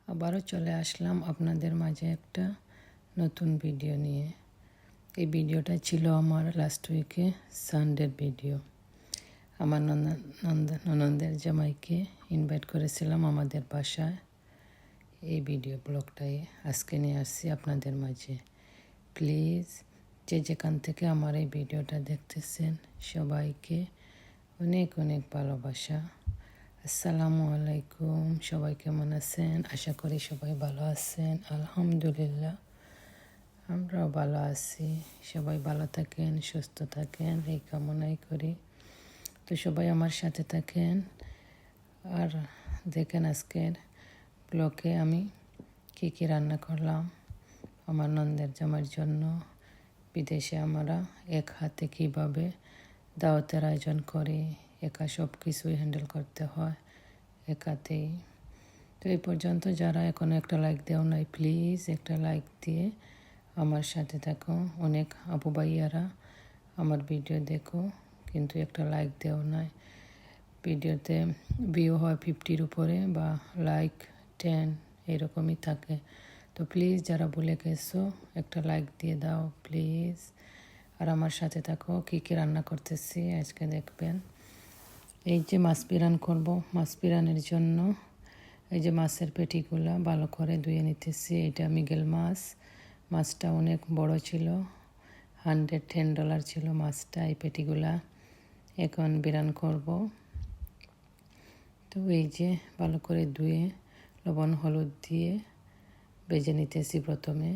আবারও চলে আসলাম আপনাদের মাঝে একটা নতুন ভিডিও নিয়ে। এই ভিডিওটা ছিল আমার লাস্ট উইকে সানডের ভিডিও। আমার ননদের জামাইকে ইনভাইট করেছিলাম আমাদের বাসায়। এই ভিডিও ব্লগটাই আজকে নিয়ে আসছি আপনাদের মাঝে। প্লিজ যে যেখান থেকে আমার এই ভিডিওটা দেখতেছেন সবাইকে অনেক অনেক ভালোবাসা। আসসালামু আলাইকুম, সবাই কেমন আছেন? আশা করি সবাই ভালো আছেন। আলহামদুলিল্লাহ আমরাও ভালো আছি। সবাই ভালো থাকেন, সুস্থ থাকেন এই কামনাই করি। তো সবাই আমার সাথে থাকেন আর দেখেন আজকের ব্লগে আমি কী কী রান্না করলাম আমার নন্দের জামাইয়ের জন্য। বিদেশে আমরা এক হাতে কীভাবে দাওয়াতের আয়োজন করি, একা সব কিছুই হ্যান্ডেল করতে হয় একাতেই। তো এই পর্যন্ত যারা এখনও একটা লাইক দেও নাই, প্লিজ একটা লাইক দিয়ে আমার সাথে থাকো। অনেক আপু ভাইয়ারা আমার ভিডিও দেখো কিন্তু একটা লাইক দেও নাই। ভিডিওতে ভিউ হয় 50-র উপরে বা লাইক 10 এরকমই থাকে। তো প্লিজ যারা ভুলে গেছো একটা লাইক দিয়ে দাও প্লিজ। আর আমার সাথে থাকো। কী কী রান্না করতেছি আজকে দেখবেন। এই যে মাছ পিরান করবো, মাছ পিরানের জন্য এই যে মাছের পেটিগুলা ভালো করে ধুয়ে নিতেছি। এটা মৃগেল মাছ। মাছটা অনেক বড় ছিল, $110 ছিল মাছটা। এই পেটিগুলা এখন বিরান করব। তো এই যে ভালো করে ধুয়ে লবণ হলুদ দিয়ে ভেজে নিতেছি প্রথমে।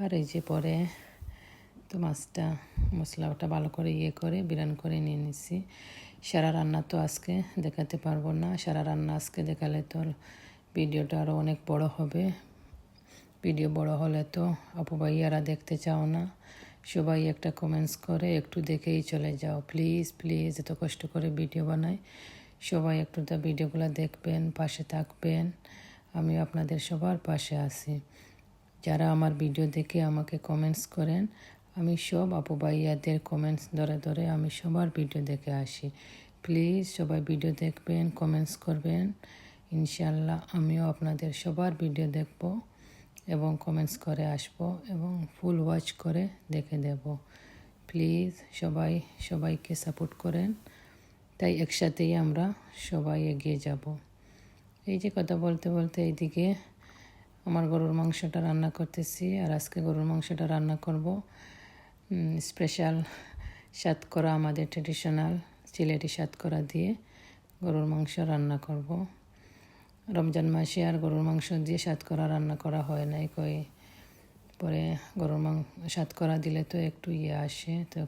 আর এই যে পরে তো মাছটা মশলাটা ভালো করে করে বিরান করে নিয়ে নিছি। সারা রান্না তো আজকে দেখাতে পারবো না। সারা রান্না আজকে দেখালে তো ভিডিওটা আরও অনেক বড় হবে। ভিডিও বড় হলে তো আপু ভাইয়ারা দেখতে চাও না। সবাই একটা কমেন্টস করে একটু দেখেই চলে যাও। প্লিজ প্লিজ এত কষ্ট করে ভিডিও বানাই, সবাই একটু তো ভিডিওগুলো দেখবেন, পাশে থাকবেন। আমি আপনাদের সবার পাশে আছি। যারা আমার ভিডিও দেখে আমাকে কমেন্টস করেন, আমি সব আপু ভাইয়াদের কমেন্টস ধরে ধরে আমি সবার ভিডিও দেখে আসি। প্লিজ সবাই ভিডিও দেখবেন, কমেন্টস করবেন। ইনশাল্লাহ আমিও আপনাদের সবার ভিডিও দেখব এবং কমেন্টস করে আসব এবং ফুল ওয়াচ করে দেখে দেব। প্লিজ সবাই সবাইকে সাপোর্ট করেন, তাই একসাথেই আমরা সবাই এগিয়ে যাব। এই যে কথা বলতে বলতে এইদিকে আমার গরুর মাংসটা রান্না করতেছি। আর আজকে গরুর মাংসটা রান্না করব স্পেশাল সাতকরা, আমাদের ট্রেডিশনাল সিলেটি সাতকরা দিয়ে গরুর মাংস রান্না করব। রমজান মাসে আর গরুর মাংস দিয়ে সাতকরা রান্না করা হয় নাই। পরে গরুর সাতকরা দিলে তো একটু আসে, তো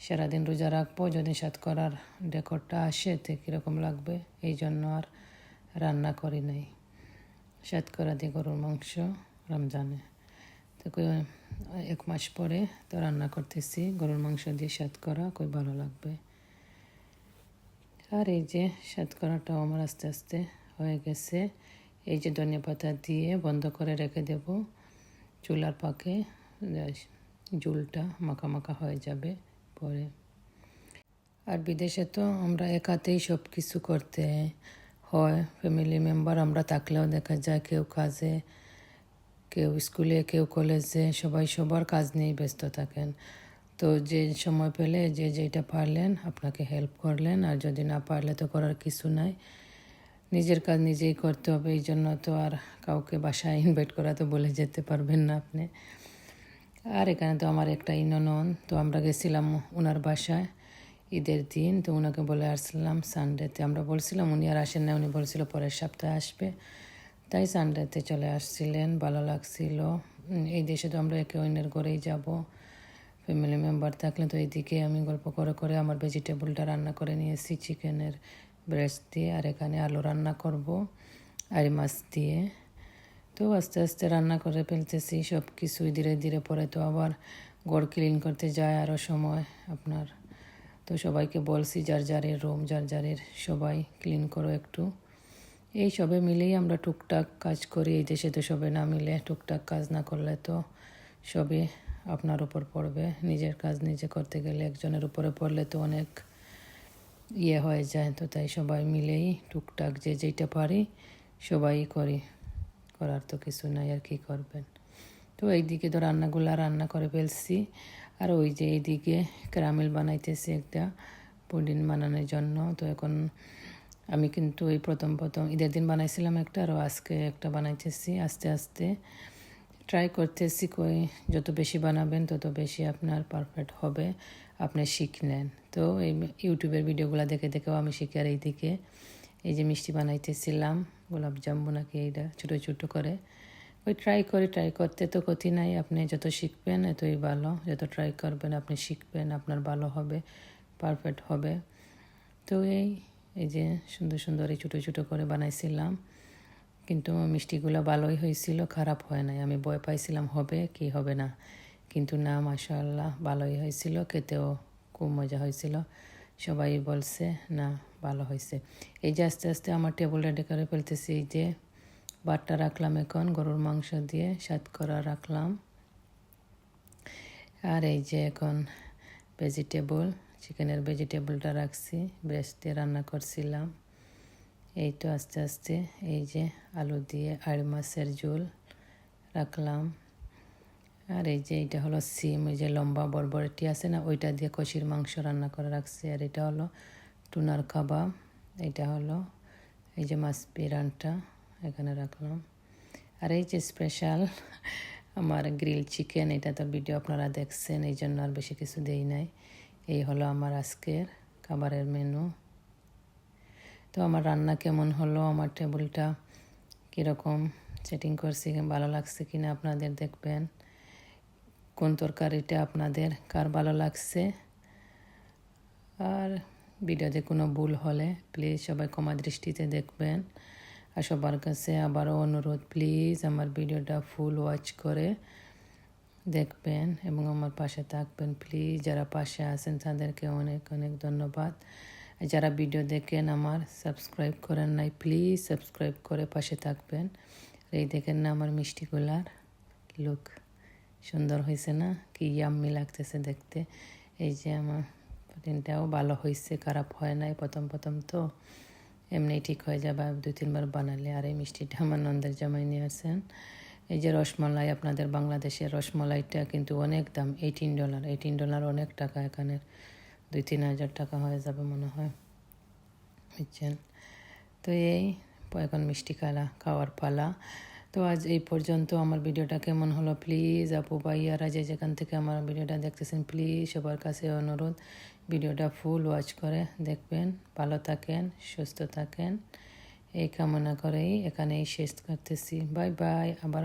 সারাদিন রোজা রাখবো, যদি সাতকরার ডেকরটা আসে তো কীরকম লাগবে, এই জন্য আর রান্না করি নাই সাতকরা দিয়ে গরুর মাংস রমজানে। তো 1 মাস পরে তো রান্না করতেছি গরুর মাংস দিয়ে সাতকরা, ভালো লাগবে। আর এই যে সাতকরাটাও আমার আস্তে আস্তে হয়ে গেছে। এই যে ধনিয়া পাতা দিয়ে বন্ধ করে রেখে দেব চুলার পাকে, ঝুলটা মাখা মাখা হয়ে যাবে পরে। আর বিদেশে তো আমরা একাতেই সব কিছু করতে হয়। ফ্যামিলি মেম্বার আমরা থাকলেও দেখা যায় কেউ কাজে, কেউ স্কুলে, কেউ কলেজে, সবাই সবার কাজ নিয়েই ব্যস্ত থাকেন। তো যে সময় পেলে যে যেটা পারলেন আপনাকে হেল্প করলেন, আর যদি না পারলে তো করার কিছু নাই, নিজের কাজ নিজেই করতে হবে। এই জন্য তো আর কাউকে বাসায় ইনভাইট করা তো বলে যেতে পারবেন না আপনি। আর এখানে তো আমার একটা ননদ, তো আমরা গেছিলাম ওনার বাসায় ঈদের দিন। তো ওনাকে বলে আসলাম সানডেতে। আমরা বলছিলাম, উনি আর আসেন না, উনি বলছিল পরের সপ্তাহে আসবে, তাই সানডেতে চলে আসছিলেন। ভালো লাগছিল। এই দেশে তো আমরা একে অন্যের ঘরেই যাব, ফ্যামিলি মেম্বার থাকলে। তো এইদিকে আমি গল্প করে করে আমার ভেজিটেবলটা রান্না করে নিয়েছি চিকেনের ব্রেস্ট দিয়ে। আর এখানে আলু রান্না করব আর মাছ দিয়ে। তো আস্তে আস্তে রান্না করে ফেলতেছি সব কিছুই ধীরে ধীরে। পরে তো আবার ঘর ক্লিন করতে যায় আরও সময় আপনার। তো সবাইকে বলছি যার যারের রুম, যার যারের সবাই ক্লিন করো একটু। এই সবে মিলেই আমরা টুকটাক কাজ করি। এই দেশে তো সবে না মিলে, টুকটাক কাজ না করলে তো সবে আপনার উপর পড়বে। নিজের কাজ নিজে করতে গেলে একজনের উপরে পড়লে তো অনেক হয়ে যায়। তো তাই সবাই মিলেই টুকটাক যে যেটা পারি সবাই করি, করার তো কিছু নাই, আর কি করবেন। তো এইদিকে তো রান্না করে ফেলছি, আর ওই যে এইদিকে ক্যারামেল বানাইতেছি একটা পুডিং বানানোর জন্য। তো এখন আমি কিন্তু এই প্রথম ঈদের দিন বানাইছিলাম একটা, আরও আজকে একটা বানাইতেছি। আস্তে আস্তে ট্রাই করতেছি, যত বেশি বানাবেন তত বেশি আপনার পারফেক্ট হবে, আপনি শিখলেন। তো এই ইউটিউবের ভিডিওগুলো দেখে দেখেও আমি শিখি। আর এইদিকে এই যে মিষ্টি বানাইতেছিলাম, গোলাপ জাম্বু নাকি, এইটা ছোটো ছোটো করে ট্রাই করতে তো ক্ষতি নাই। আপনি যত শিখবেন এতই ভালো, যত ট্রাই করবেন আপনি শিখবেন, আপনার ভালো হবে, পারফেক্ট হবে। তো এই যে সুন্দর সুন্দর এই ছোটো ছোটো করে বানাইছিলাম, কিন্তু মিষ্টিগুলো ভালোই হয়েছিল, খারাপ হয় নাই। আমি ভয় পাইছিলাম হবে কি হবে না, কিন্তু না, মাশাআল্লাহ ভালোই হয়েছিল, খেতেও খুব মজা হয়েছিল। সবাই বলছে না ভালো হয়েছে। এই যে আস্তে আস্তে আমার টেবিল রেডি করে ফেলতেছি। এই যে ভাতটা রাখলাম, এখন গরুর মাংস দিয়ে সাতকরা রাখলাম। আর এই যে এখন ভেজিটেবল, চিকেনের ভেজিটেবলটা রাখছি, ব্রেস্ট দিয়ে রান্না করছিলাম। এই তো আস্তে আস্তে এই যে আলু দিয়ে আর মাছের ঝোল রাখলাম। আর এই যে এটা হলো সিম, ওই যে লম্বা বরবরটি আছে না, ওইটা দিয়ে কষির মাংস রান্না করে রাখছি। আর এটা হলো টুনার কাবাব, এটা হলো এই যে মাছ পিরানটা এখানে রাখলাম। আর এই যে স্পেশাল আমার গ্রিল চিকেন, এটা তো ভিডিও আপনারা দেখছেন, এই জন্য আর বেশি কিছু দেই নাই। এই হলো আমার আজকের খাবারের মেনু। তো আমার রান্না কেমন হলো, আমার টেবিলটা কীরকম সেটিং করছি, ভালো লাগছে কিনা আপনাদের দেখবেন। কোন তরকারিটা আপনাদের কার ভালো লাগছে, আর ভিডিওতে কোনো ভুল হলে প্লিজ সবাই ক্ষমা দৃষ্টিতে দেখবেন। আর সবার কাছে আবারও অনুরোধ, প্লিজ আমার ভিডিওটা ফুল ওয়াচ করে দেখবেন এবং আমার পাশে থাকবেন প্লিজ। যারা পাশে আছেন তাদেরকে অনেক অনেক ধন্যবাদ। যারা ভিডিও দেখেন আমার সাবস্ক্রাইব করেন নাই, প্লিজ সাবস্ক্রাইব করে পাশে থাকবেন। এই দেখেন না আমার মিষ্টিগুলার লুক, সুন্দর হয়েছে না, কি ইয়াম্মি লাগতেছে দেখতে। এই যে আমার পুডিংটাও ভালো হয়েছে, খারাপ হয় নাই। প্রথম তো এমনি ঠিক হয়ে যাবে 2-3 বার বানালে। আর এই মিষ্টিটা আমার নন্দের জামাই নিয়ে আসেন। এই যে রসমালাই, আপনাদের বাংলাদেশের রসমালাইটা কিন্তু অনেক দাম, $18 অনেক টাকা, এখানে 2-3 হাজার টাকা হয়ে যাবে মনে হয়, বুঝছেন। তো এই এখন মিষ্টি খাওয়ার পালা। তো আজ এই পর্যন্ত। আমার ভিডিওটা কেমন হলো প্লিজ আপু ভাইয়ারা যে যেখান থেকে আমার ভিডিওটা দেখতেছেন প্লিজ সবার কাছে অনুরোধ, ভিডিওটা ফুল ওয়াচ করে দেখবেন। ভালো থাকেন, সুস্থ থাকেন, এই কামনা করেই এখানেই শেষ করতেছি। বাই বাই, আবার